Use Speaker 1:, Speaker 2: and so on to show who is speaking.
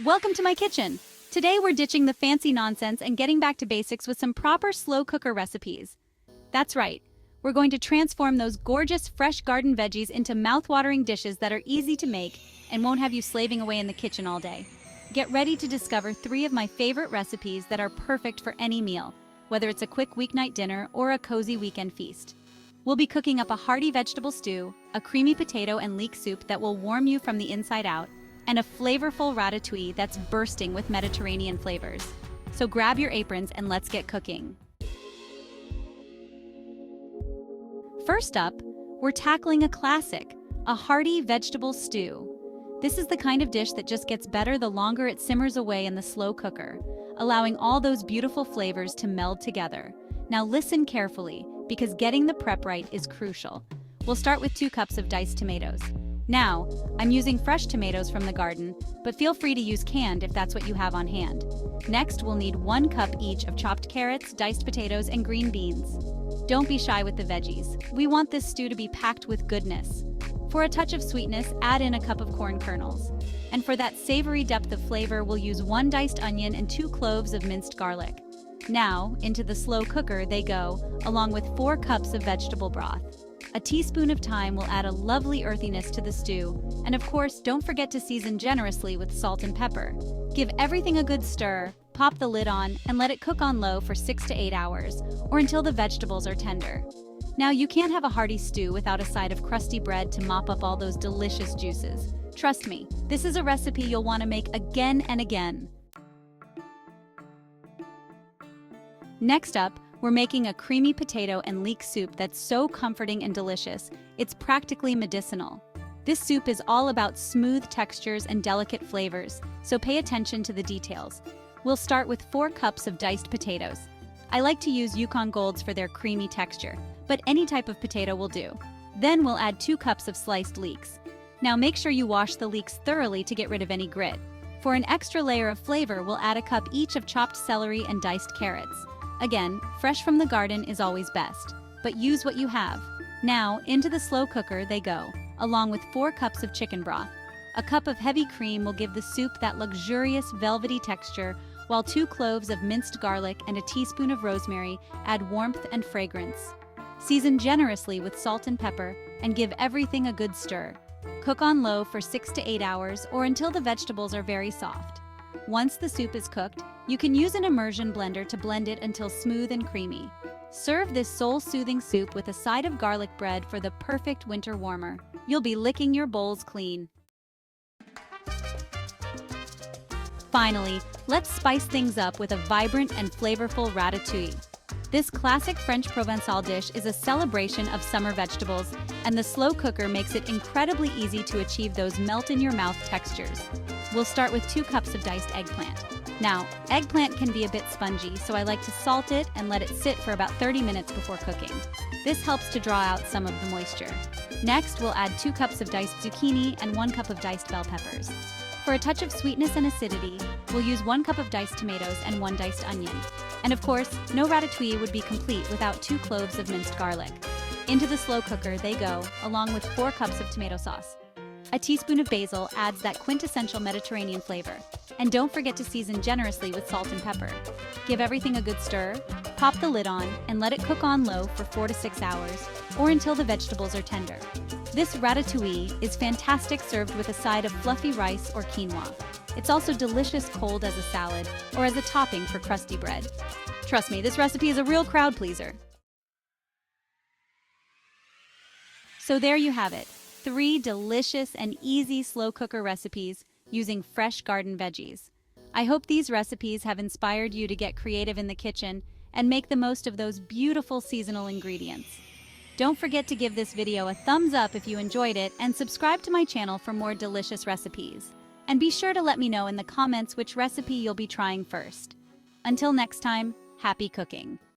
Speaker 1: Welcome to my kitchen. Today we're ditching the fancy nonsense and getting back to basics with some proper slow cooker recipes. That's right, we're going to transform those gorgeous fresh garden veggies into mouth-watering dishes that are easy to make and won't have you slaving away in the kitchen all day. Get ready to discover 3 of my favorite recipes that are perfect for any meal, whether it's a quick weeknight dinner or a cozy weekend feast. We'll be cooking up a hearty vegetable stew, a creamy potato and leek soup that will warm you from the inside out, and a flavorful ratatouille that's bursting with Mediterranean flavors. So grab your aprons and let's get cooking. First up, we're tackling a classic, a hearty vegetable stew. This is the kind of dish that just gets better the longer it simmers away in the slow cooker, allowing all those beautiful flavors to meld together. Now listen carefully, because getting the prep right is crucial. We'll start with 2 cups of diced tomatoes. Now, I'm using fresh tomatoes from the garden, but feel free to use canned if that's what you have on hand. Next, we'll need 1 cup each of chopped carrots, diced potatoes, and green beans. Don't be shy with the veggies. We want this stew to be packed with goodness. For a touch of sweetness, add in a cup of corn kernels. And for that savory depth of flavor, we'll use 1 diced onion and 2 cloves of minced garlic. Now, into the slow cooker they go, along with 4 cups of vegetable broth. A teaspoon of thyme will add a lovely earthiness to the stew, and of course, don't forget to season generously with salt and pepper. Give everything a good stir, pop the lid on, and let it cook on low for 6 to 8 hours, or until the vegetables are tender. Now, you can't have a hearty stew without a side of crusty bread to mop up all those delicious juices. Trust me, this is a recipe you'll want to make again and again. Next up, we're making a creamy potato and leek soup that's so comforting and delicious, it's practically medicinal. This soup is all about smooth textures and delicate flavors, so pay attention to the details. We'll start with 4 cups of diced potatoes. I like to use Yukon Golds for their creamy texture, but any type of potato will do. Then we'll add 2 cups of sliced leeks. Now make sure you wash the leeks thoroughly to get rid of any grit. For an extra layer of flavor, we'll add a cup each of chopped celery and diced carrots. Again, fresh from the garden is always best, but use what you have. Now, into the slow cooker they go, along with 4 cups of chicken broth. A cup of heavy cream will give the soup that luxurious velvety texture, while 2 cloves of minced garlic and a teaspoon of rosemary add warmth and fragrance. Season generously with salt and pepper and give everything a good stir. Cook on low for 6 to 8 hours or until the vegetables are very soft. Once the soup is cooked, you can use an immersion blender to blend it until smooth and creamy. Serve this soul-soothing soup with a side of garlic bread for the perfect winter warmer. You'll be licking your bowls clean. Finally, let's spice things up with a vibrant and flavorful ratatouille. This classic French Provençal dish is a celebration of summer vegetables, and the slow cooker makes it incredibly easy to achieve those melt-in-your-mouth textures. We'll start with 2 cups of diced eggplant. Now, eggplant can be a bit spongy, so I like to salt it and let it sit for about 30 minutes before cooking. This helps to draw out some of the moisture. Next, we'll add 2 cups of diced zucchini and 1 cup of diced bell peppers. For a touch of sweetness and acidity, we'll use 1 cup of diced tomatoes and 1 diced onion. And of course, no ratatouille would be complete without 2 cloves of minced garlic. Into the slow cooker they go, along with 4 cups of tomato sauce. A teaspoon of basil adds that quintessential Mediterranean flavor. And don't forget to season generously with salt and pepper. Give everything a good stir, pop the lid on, and let it cook on low for 4 to 6 hours, or until the vegetables are tender. This ratatouille is fantastic served with a side of fluffy rice or quinoa. It's also delicious cold as a salad, or as a topping for crusty bread. Trust me, this recipe is a real crowd pleaser. So there you have it. 3 delicious and easy slow cooker recipes using fresh garden veggies. I hope these recipes have inspired you to get creative in the kitchen and make the most of those beautiful seasonal ingredients. Don't forget to give this video a thumbs up if you enjoyed it and subscribe to my channel for more delicious recipes. And be sure to let me know in the comments which recipe you'll be trying first. Until next time, happy cooking!